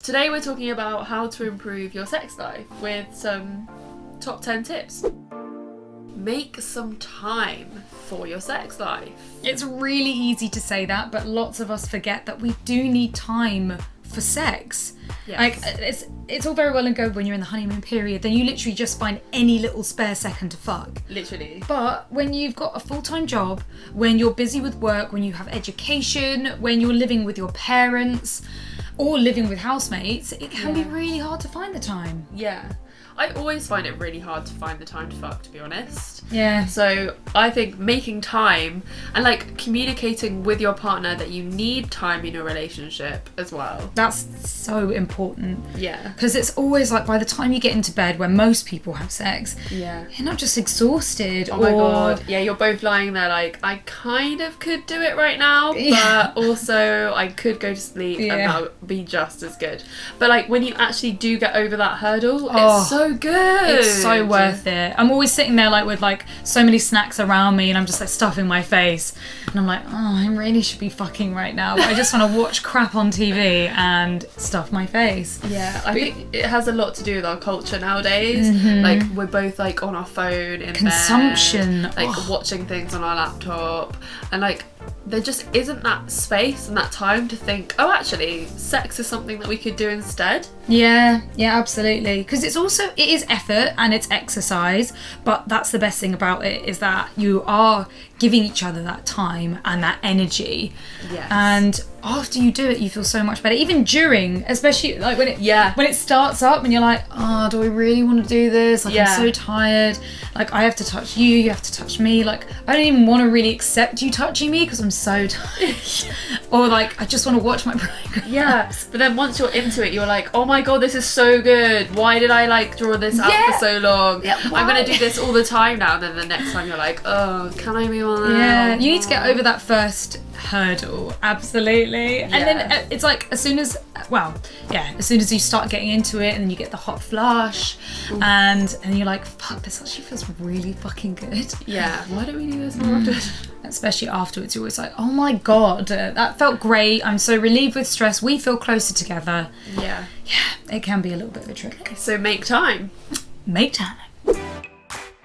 Today we're talking about how to improve your sex life with some top 10 tips. Make some time for your sex life. It's really easy to say that, but lots of us forget that we do need time for sex. Yes. Like, it's all very well and good when you're in the honeymoon period, then you literally just find any little spare second to fuck. Literally. But when you've got a full-time job, when you're busy with work, when you have education, when you're living with your parents, or living with housemates, it can be really hard to find the time. Yeah. I always find it really hard to find the time to fuck, to be honest. Yeah. So I think making time and like communicating with your partner that you need time in your relationship as well. That's so important. Yeah. Because it's always like by the time you get into bed, when most people have sex, Yeah. you're not just exhausted. Oh my god. Yeah, you're both lying there like, I kind of could do it right now, but also I could go to sleep and that would be just as good. But like when you actually do get over that hurdle, it's so good. It's so worth it. I'm always sitting there like with like so many snacks around me and I'm just like stuffing my face and I'm like, oh, I really should be fucking right now, but I just want to watch crap on TV and stuff my face. Yeah, I think it has a lot to do with our culture nowadays. Like we're both like on our phone in Consumption. bed, like watching things on our laptop, and like there just isn't that space and that time to think, oh, actually sex is something that we could do instead. Yeah, absolutely. Because it is effort and it's exercise, but that's the best thing about it, is that you are giving each other that time and that energy. Yes. And after you do it, you feel so much better. Even during, especially like when it starts up and you're like, oh, do I really want to do this? Like I'm so tired. Like I have to touch you, you have to touch me. Like I don't even want to really accept you touching me because I'm so tired. Or like I just want to watch my program. Yeah, but then once you're into it, you're like, oh my god, this is so good. Why did I like draw this out for so long? Yeah, I'm gonna do this all the time now. And then the next time you're like, oh, can I move on? Yeah, you need to get over that first hurdle. Absolutely. And then it's like as soon as you start getting into it and then you get the hot flush and you're like, fuck, this actually feels really fucking good. Yeah, why don't we do this more often? Especially afterwards, you're always like, oh my god, that felt great. I'm so relieved with stress. We feel closer together. Yeah, it can be a little bit of a trick. So make time. Make time.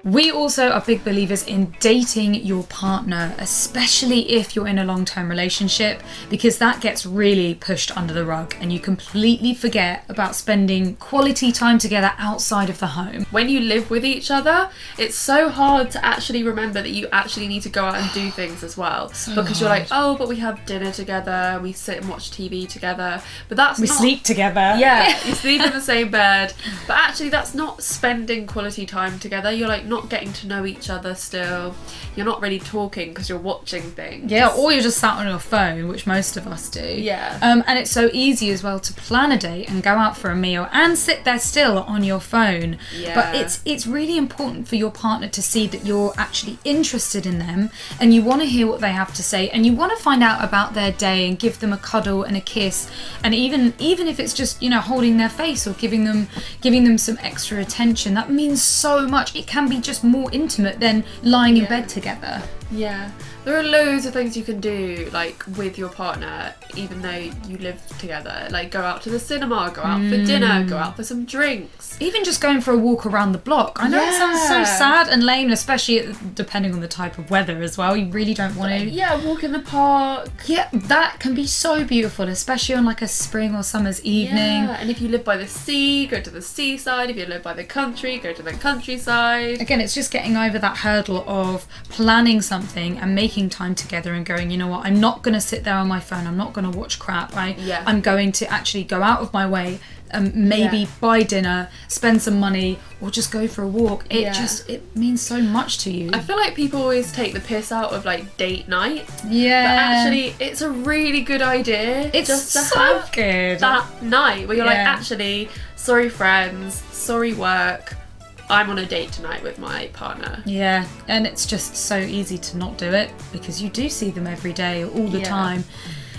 We also are big believers in dating your partner, especially if you're in a long-term relationship, because that gets really pushed under the rug and you completely forget about spending quality time together outside of the home. When you live with each other, it's so hard to actually remember that you actually need to go out and do things as well. Because you're like, oh, but we have dinner together, we sit and watch TV together, but we sleep together. Yeah, you sleep in the same bed, but actually that's not spending quality time together. You're like not getting to know each other still. You're not really talking because you're watching things. Yeah, or you're just sat on your phone, which most of us do. Yeah. And it's so easy as well to plan a date and go out for a meal and sit there still on your phone. Yeah. But it's really important for your partner to see that you're actually interested in them and you want to hear what they have to say and you want to find out about their day and give them a cuddle and a kiss, and even if it's just, holding their face or giving them some extra attention, that means so much. It can be just more intimate than lying in bed together. Yeah, there are loads of things you can do like with your partner even though you live together, like go out to the cinema, go out for dinner, go out for some drinks, even just going for a walk around the block. I know it sounds so sad and lame, especially depending on the type of weather as well. You really don't want to walk in the park. Yeah, that can be so beautiful, especially on like a spring or summer's evening. And if you live by the sea, go to the seaside. If you live by the country, go to the countryside. Again, it's just getting over that hurdle of planning something and making time together and going, you know what, I'm not going to sit there on my phone, I'm not going to watch crap. I'm going to actually go out of my way, maybe buy dinner, spend some money, or just go for a walk. It means so much to you. I feel like people always take the piss out of like date night. Yeah. But actually, it's a really good idea. It's just to so have good. that night where you're like, actually, sorry friends, sorry work, I'm on a date tonight with my partner. Yeah, and it's just so easy to not do it because you do see them every day, all the time.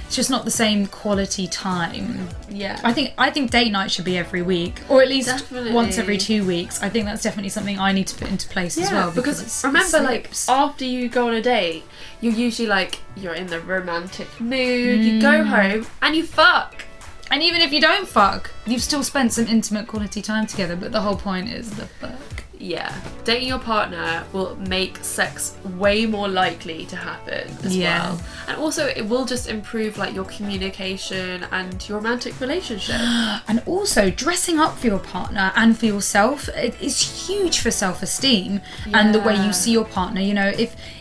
It's just not the same quality time. Yeah. I think date night should be every week, or at least Definitely. once every 2 weeks. I think that's definitely something I need to put into place as well. Because remember, like after you go on a date, you're usually like, you're in the romantic mood, you go home and you fuck. And even if you don't fuck, you've still spent some intimate quality time together, but the whole point is the fuck. Yeah, dating your partner will make sex way more likely to happen as well. And also it will just improve like your communication and your romantic relationship. And also dressing up for your partner and for yourself is huge for self-esteem and the way you see your partner. You know,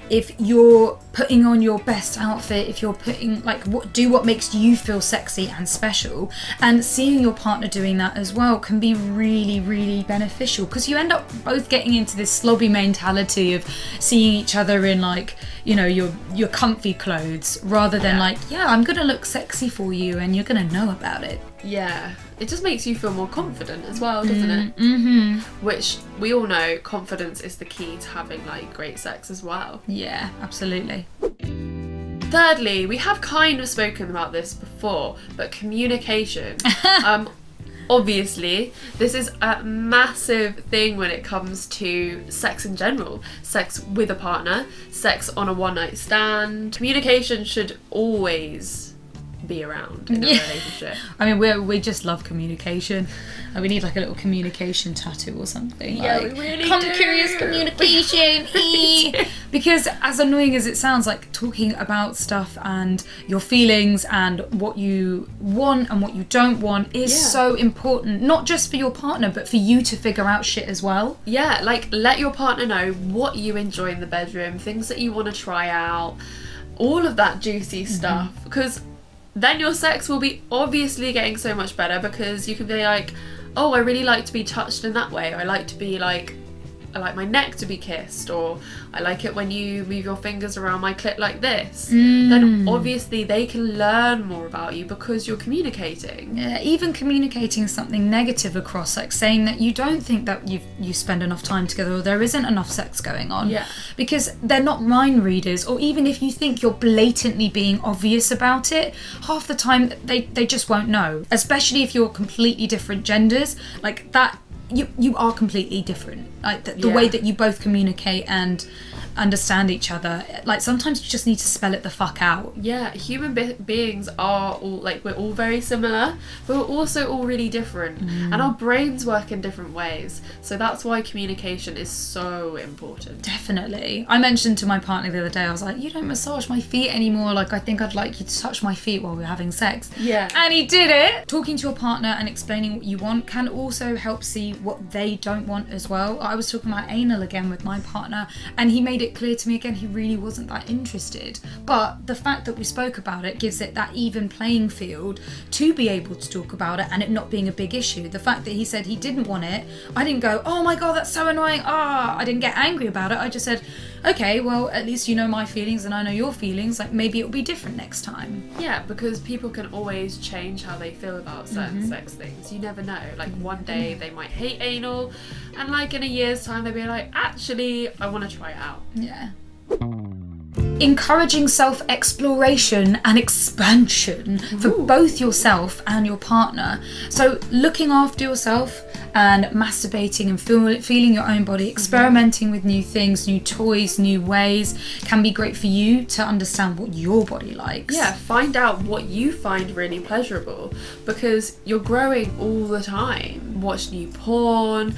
if you're putting on your best outfit, if you're putting like what makes you feel sexy and special, and seeing your partner doing that as well can be really, really beneficial, because you end up both getting into this slobby mentality of seeing each other in like, you know, your comfy clothes, rather than like, I'm gonna look sexy for you and you're gonna know about it. Yeah, it just makes you feel more confident as well, doesn't it? Mm-hmm. Which we all know confidence is the key to having like great sex as well. Yeah, absolutely. Thirdly, we have kind of spoken about this before, but communication. Obviously, this is a massive thing when it comes to sex in general. Sex with a partner, sex on a one-night stand. Communication should always be around in a relationship. I mean, we just love communication. We need like a little communication tattoo or something. Yeah, like, we really come do. curious communication. Because as annoying as it sounds, like talking about stuff and your feelings and what you want and what you don't want is so important, not just for your partner, but for you to figure out shit as well. Yeah, like let your partner know what you enjoy in the bedroom, things that you want to try out, all of that juicy stuff, because then your sex will be obviously getting so much better, because you can be like, oh, I really like to be touched in that way, or I like to be like, I like my neck to be kissed, or I like it when you move your fingers around my clit like this. Then obviously they can learn more about you because you're communicating. Yeah, even communicating something negative across, like saying that you don't think that you spend enough time together, or there isn't enough sex going on. Yeah. Because they're not mind readers, or even if you think you're blatantly being obvious about it, half the time they just won't know. Especially if you're completely different genders, like that. You are completely different. Like the way that you both communicate and understand each other. Like sometimes you just need to spell it the fuck out. Yeah, human beings are all like, we're all very similar, but we're also all really different, and our brains work in different ways. So that's why communication is so important. Definitely. I mentioned to my partner the other day, I was like, you don't massage my feet anymore. Like I think I'd like you to touch my feet while we're having sex. Yeah. And he did it. Talking to your partner and explaining what you want can also help see what they don't want as well. I was talking about anal again with my partner, and he made it clear to me again he really wasn't that interested, but the fact that we spoke about it gives it that even playing field to be able to talk about it and it not being a big issue. The fact that he said he didn't want it, I didn't go, oh my god, that's so annoying, I didn't get angry about it. I just said, okay, well at least you know my feelings and I know your feelings, like maybe it'll be different next time. Yeah, because people can always change how they feel about certain sex things. You never know, like one day they might hate anal, and like in a year's time they'll be like, actually I want to try it out. Yeah. Encouraging self-exploration and expansion for both yourself and your partner. So looking after yourself and masturbating and feeling your own body, experimenting with new things, new toys, new ways, can be great for you to understand what your body likes. Yeah, find out what you find really pleasurable, because you're growing all the time. Watch new porn,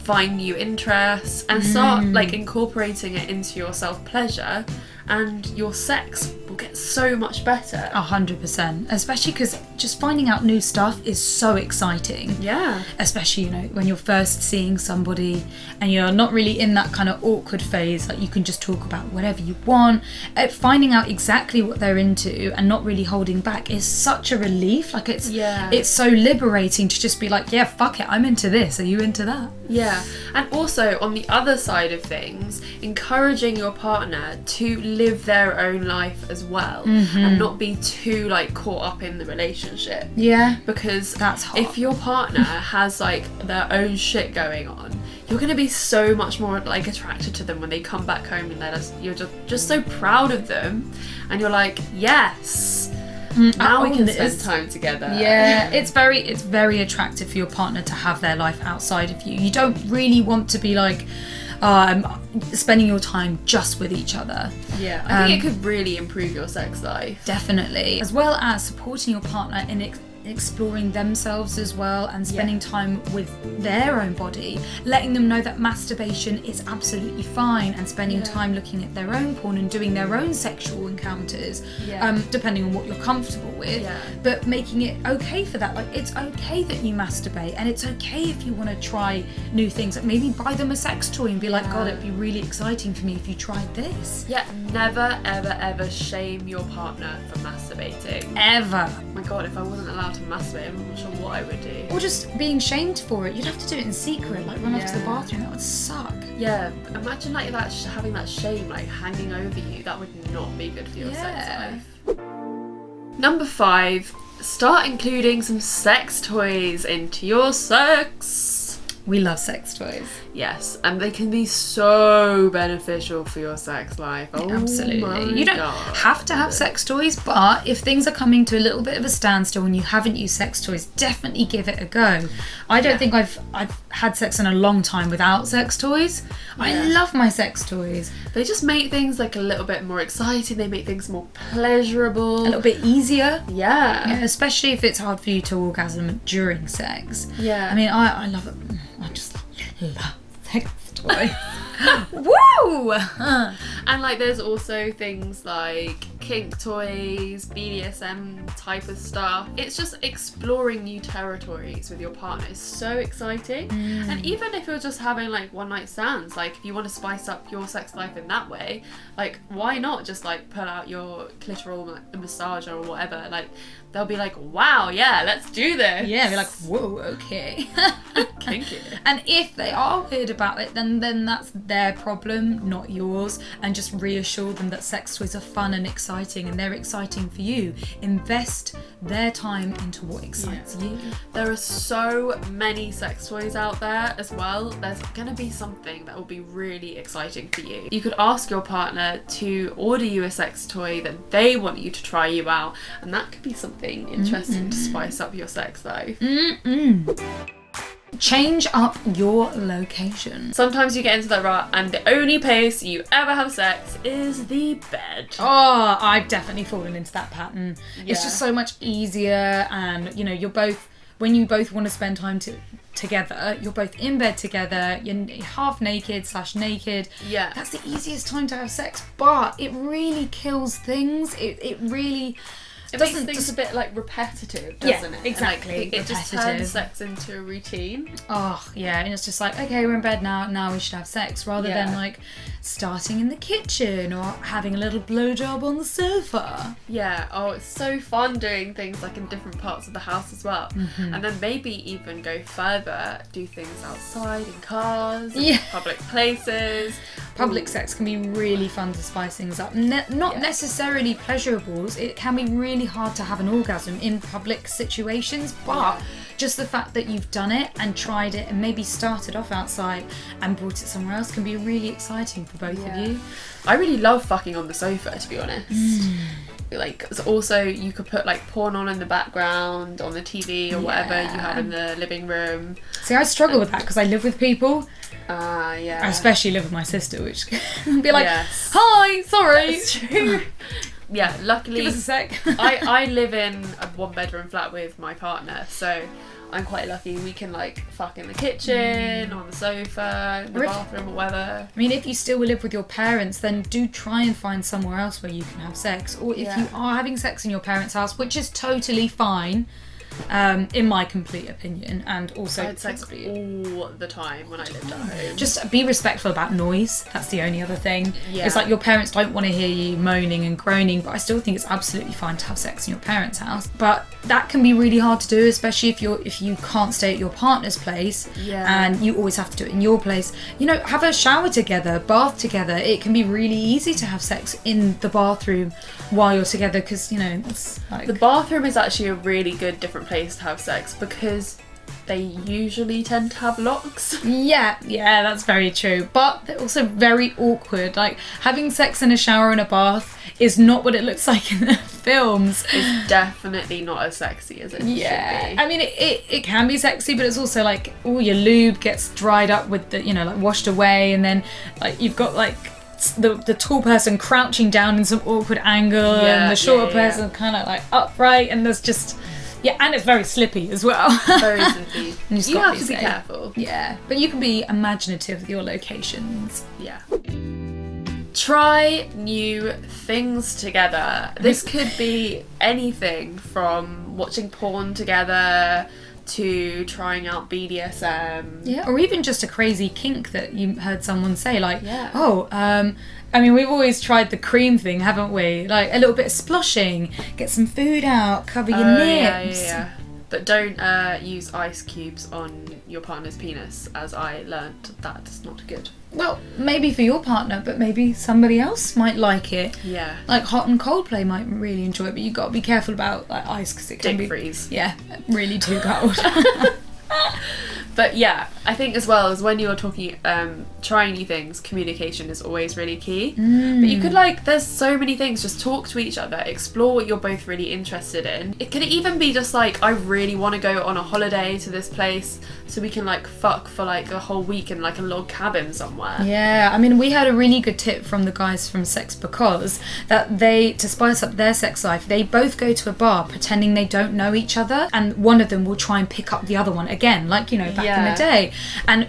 find new interests, and start like incorporating it into your self-pleasure, and your sex will get so much better. 100%, especially because just finding out new stuff is so exciting. Yeah. Especially, you know, when you're first seeing somebody and you're not really in that kind of awkward phase, like you can just talk about whatever you want. Finding out exactly what they're into and not really holding back is such a relief. Like it's so liberating to just be like, yeah, fuck it, I'm into this, are you into that? Yeah. And also on the other side of things, encouraging your partner to live their own life as well, and not be too like caught up in the relationship. Yeah, because that's hot. If your partner has like their own shit going on, you're gonna be so much more like attracted to them when they come back home, and you're just so proud of them, and you're like, yes, now we can spend time together. Yeah, it's very attractive for your partner to have their life outside of you. You don't really want to be like spending your time just with each other. Yeah, I think it could really improve your sex life. Definitely. As well as supporting your partner in exploring themselves as well and spending time with their own body, letting them know that masturbation is absolutely fine, and spending time looking at their own porn and doing their own sexual encounters, depending on what you're comfortable with, but making it okay for that. Like, it's okay that you masturbate, and it's okay if you want to try new things. Like, maybe buy them a sex toy and be like, God, it'd be really exciting for me if you tried this. Never ever ever shame your partner for masturbating. Ever. Oh my God, if I wasn't allowed to masturbate, I'm not sure what I would do. Or just being shamed for it. You'd have to do it in secret, like run off to the bathroom. That would suck. Yeah, imagine like that having that shame like hanging over you. That would not be good for your sex life. Number 5, start including some sex toys into your sex. We love sex toys. Yes, and they can be so beneficial for your sex life. Oh, absolutely. You don't have to have sex toys, but if things are coming to a little bit of a standstill and you haven't used sex toys, definitely give it a go. I don't think I've had sex in a long time without sex toys. I love my sex toys. They just make things like a little bit more exciting. They make things more pleasurable. A little bit easier. Yeah, especially if it's hard for you to orgasm during sex. Yeah. I mean, I love it. I just love sex toys. Woo! And like there's also things like kink toys, BDSM type of stuff. It's just exploring new territories with your partner is so exciting. And even if you're just having like one night stands, like if you want to spice up your sex life in that way, like why not just like pull out your clitoral massager or whatever. Like they'll be like, wow, yeah, let's do this. Yeah, be like, whoa, okay. Kinky. And if they are weird about it, then that's their problem, not yours. And just reassure them that sex toys are fun and exciting, and they're exciting for you. Invest their time into what excites you. There are so many sex toys out there as well. There's gonna be something that will be really exciting for you. You could ask your partner to order you a sex toy that they want you to try you out, and that could be something interesting to spice up your sex life. Change up your location. Sometimes you get into that rut and the only place you ever have sex is the bed. Oh, I've definitely fallen into that pattern. It's just so much easier, and you know, when you both want to spend time together, you're both in bed together, you're half naked / naked. Yeah. That's the easiest time to have sex, but it really kills things. It really... It makes things a bit like repetitive, doesn't it? Exactly. Like, it just turns sex into a routine. Oh, yeah, and it's just like, okay, we're in bed now we should have sex, rather than like starting in the kitchen or having a little blowjob on the sofa. Yeah, oh, it's so fun doing things like in different parts of the house as well. And then maybe even go further, do things outside, in cars, in public places. Public sex can be really fun to spice things up. Not necessarily pleasurables. It can be really hard to have an orgasm in public situations, but just the fact that you've done it and tried it and maybe started off outside and brought it somewhere else can be really exciting for both of you. I really love fucking on the sofa, to be honest. Like, also you could put like porn on in the background on the TV or whatever you have in the living room. See, I struggle with that because I live with people. I especially live with my sister, which can be like, hi, sorry. That's true. Yeah, luckily give us a sec. I live in a 1-bedroom flat with my partner, so I'm quite lucky. We can like fuck in the kitchen, on the sofa, in the bathroom or whatever. I mean, if you still live with your parents, then do try and find somewhere else where you can have sex. Or if you are having sex in your parents' house, which is totally fine, in my complete opinion, and also I had sex all the time when I lived at home. Just be respectful about noise. That's the only other thing. Yeah. It's like your parents don't want to hear you moaning and groaning, but I still think it's absolutely fine to have sex in your parents' house. But that can be really hard to do, especially if you can't stay at your partner's place and you always have to do it in your place. You know, have a shower together, bath together. It can be really easy to have sex in the bathroom while you're together, because, you know, it's like... The bathroom is actually a really good different place to have sex because they usually tend to have locks. Yeah, that's very true. But they're also very awkward. Like, having sex in a shower and a bath is not what it looks like in the films. It's definitely not as sexy as it should be. I mean, it can be sexy, but it's also like all your lube gets dried up with the, you know, like washed away, and then like you've got like the tall person crouching down in some awkward angle, and the shorter person kind of like upright, and there's just... Yeah, and it's very slippy as well. Very slippy. You have to be careful. Yeah, but you can be imaginative with your locations. Yeah. Try new things together. This could be anything from watching porn together to trying out BDSM. Yeah, or even just a crazy kink that you heard someone say, like, Yeah. I mean, we've always tried the cream thing, haven't we? Like a little bit of sploshing, get some food out, cover your nips. Yeah. But don't use ice cubes on your partner's penis, as I learnt that's not good. Well, maybe for your partner, but maybe somebody else might like it. Yeah. Like hot and cold play might really enjoy it, but you've got to be careful about like ice because it can be freeze. Yeah, really too cold. But yeah, I think as well as when you're talking, trying new things, communication is always really key. But you could there's so many things, just talk to each other, explore what you're both really interested in. It could even be just like, I really want to go on a holiday to this place so we can fuck for a whole week in a log cabin somewhere. Yeah, I mean, we had a really good tip from the guys from Sex Because that to spice up their sex life, they both go to a bar pretending they don't know each other, and one of them will try and pick up the other one again, back in the day, and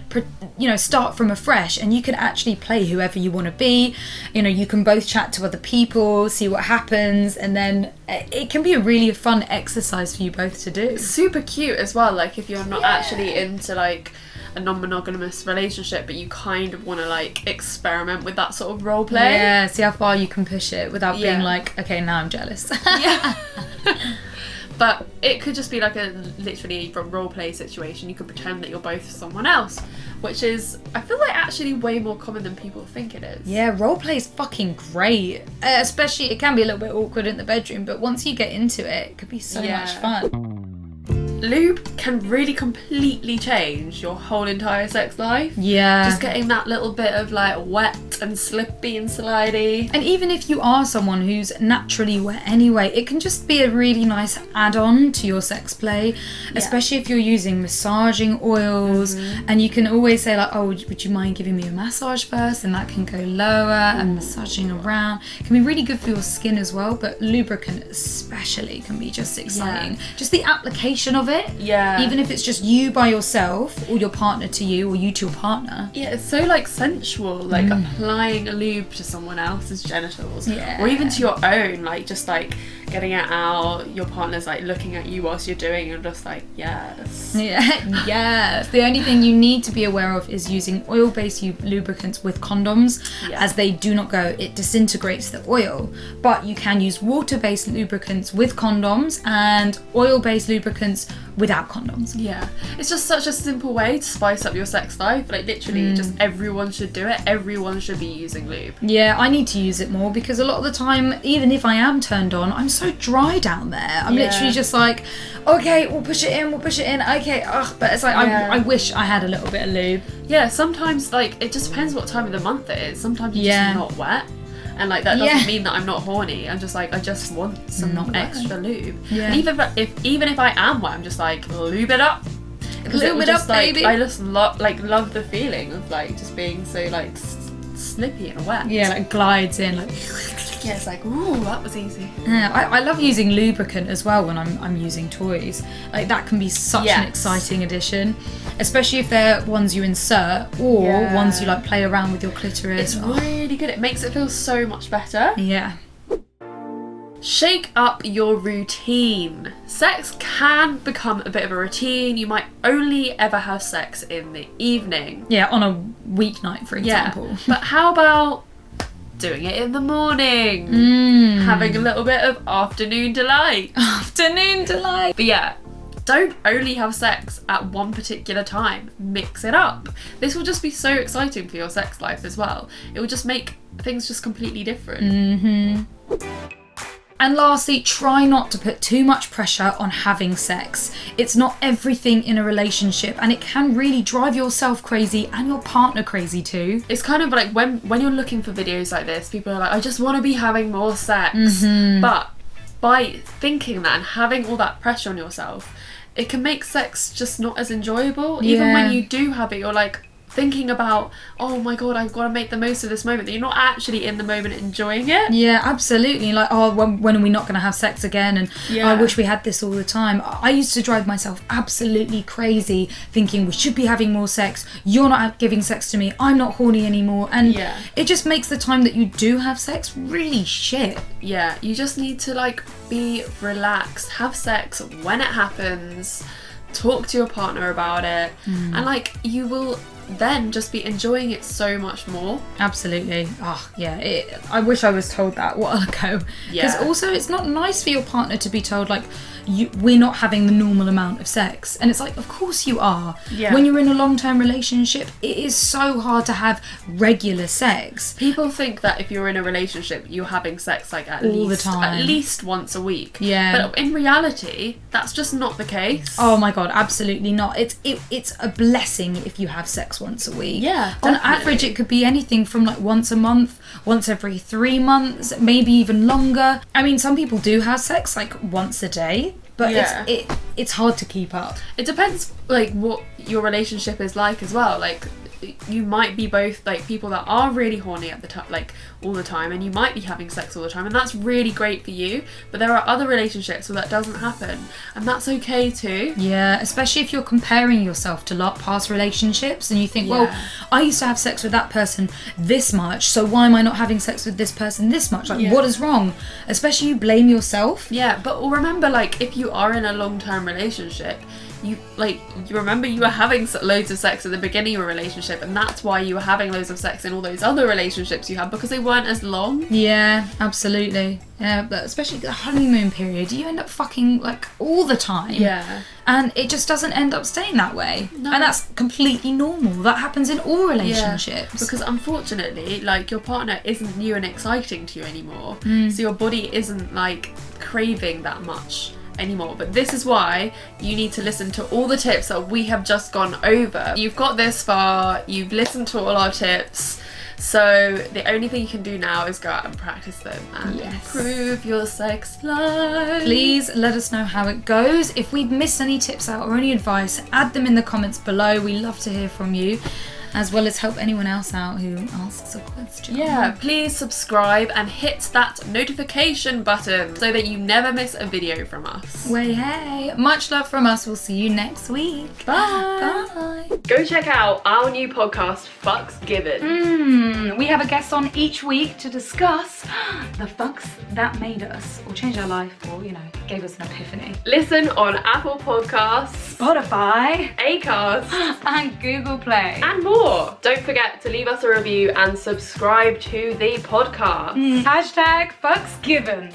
start from afresh, and you can actually play whoever you want to be. You can both chat to other people, see what happens, and then it can be a really fun exercise for you both to do. Super cute as well, if you're not actually into a non-monogamous relationship, but you kind of want to experiment with that sort of role play. Yeah, see how far you can push it without being okay, now I'm jealous. Yeah. But it could just be literally a role play situation. You could pretend that you're both someone else, which is, I feel actually way more common than people think it is. Yeah, role play is fucking great. Especially, it can be a little bit awkward in the bedroom, but once you get into it could be so much fun. Lube can really completely change your whole entire sex life. Yeah. Just getting that little bit of wet and slippy and slidey. And even if you are someone who's naturally wet anyway, it can just be a really nice add-on to your sex play, especially if you're using massaging oils. And you can always say would you mind giving me a massage first? And that can go lower and massaging around. It can be really good for your skin as well, but lubricant especially can be just exciting. Just the application of it. Yeah. Even if it's just you by yourself, or your partner to you, or you to your partner. Yeah, it's so sensual, applying a lube to someone else's genitals. Yeah. Or even to your own, just getting it out, your partner's looking at you whilst you're doing it, and just yes. Yeah, yes. The only thing you need to be aware of is using oil-based lubricants with condoms, as they do not go, it disintegrates the oil. But you can use water-based lubricants with condoms and oil-based lubricants without condoms. Yeah, it's just such a simple way to spice up your sex life. Literally, just everyone should do it. Everyone should be using lube. Yeah, I need to use it more because a lot of the time, even if I am turned on, I'm so dry down there. I'm literally just okay, we'll push it in, okay, but it's I wish I had a little bit of lube. Yeah, sometimes it just depends what time of the month it is. Sometimes it's just not wet. And that doesn't mean that I'm not horny. I'm just I just want some extra lube. Yeah. And even if I am wet, I'm just lube it up. Lube it up, baby. I just love the feeling of just being so slippy and wet. Yeah, glides in Yeah, it's ooh, that was easy. Yeah, I love using lubricant as well when I'm using toys. That can be such an exciting addition, especially if they're ones you insert or ones you play around with your clitoris. It's really good. It makes it feel so much better. Yeah. Shake up your routine. Sex can become a bit of a routine. You might only ever have sex in the evening. Yeah, on a weeknight, for example. Yeah. But how about doing it in the morning? Having a little bit of afternoon delight. Afternoon delight. But yeah, don't only have sex at one particular time. Mix it up. This will just be so exciting for your sex life as well. It will just make things just completely different. And lastly, try not to put too much pressure on having sex. It's not everything in a relationship, and it can really drive yourself crazy and your partner crazy too. It's kind of when you're looking for videos like this, people are I just want to be having more sex. But by thinking that and having all that pressure on yourself, it can make sex just not as enjoyable. Even when you do have it, you're thinking about, oh my god, I've got to make the most of this moment, that you're not actually in the moment enjoying it. Yeah, absolutely. Like, oh, when are we not going to have sex again? And I wish we had this all the time. I used to drive myself absolutely crazy thinking we should be having more sex. You're not giving sex to me. I'm not horny anymore. And it just makes the time that you do have sex really shit. Yeah, you just need to like be relaxed, have sex when it happens, talk to your partner about it, and like you will then just be enjoying it so much more. Absolutely. Oh yeah, I wish I was told that a while ago. Because also it's not nice for your partner to be told like we're not having the normal amount of sex, and it's like, of course you are. When you're in a long-term relationship, it is so hard to have regular sex. People think that if you're in a relationship you're having sex like at least once a week, but in reality that's just not the case. Oh my god, absolutely not. It's a blessing if you have sex once a week. On average it could be anything from like once a month, once every 3 months, maybe even longer. I mean, some people do have sex like once a day, but it's hard to keep up. It depends like what your relationship is like as well. Like you might be both like people that are really horny at the time, like all the time, and you might be having sex all the time, and that's really great for you. But there are other relationships where that doesn't happen, and that's okay too. Yeah, especially if you're comparing yourself to past relationships and you think, well, I used to have sex with that person this much, so why am I not having sex with this person this much? Like what is wrong? Especially you blame yourself. But remember, like if you are in a long-term relationship, you remember you were having loads of sex at the beginning of a relationship, and that's why you were having loads of sex in all those other relationships you had, because they weren't as long. Yeah, absolutely. Yeah, but especially the honeymoon period, you end up fucking like all the time. And it just doesn't end up staying that way. No. And that's completely normal. That happens in all relationships. Because unfortunately, like your partner isn't new and exciting to you anymore. So your body isn't like craving that much anymore. But this is why you need to listen to all the tips that we have just gone over. You've got this far, you've listened to all our tips, so the only thing you can do now is go out and practice them and improve your sex life. Please let us know how it goes. If we've missed any tips out or any advice, add them in the comments below. We love to hear from you, as well as help anyone else out who asks a question. Please subscribe and hit that notification button so that you never miss a video from us. Way hey, much love from us. We'll see you next week. Bye. Bye. Go check out our new podcast, Fucks Given. We have a guest on each week to discuss the fucks that made us, or changed our life, or gave us an epiphany. Listen on Apple Podcasts, Spotify, Acast, and Google Play, and more. Don't forget to leave us a review and subscribe to the podcast. #FucksGiven.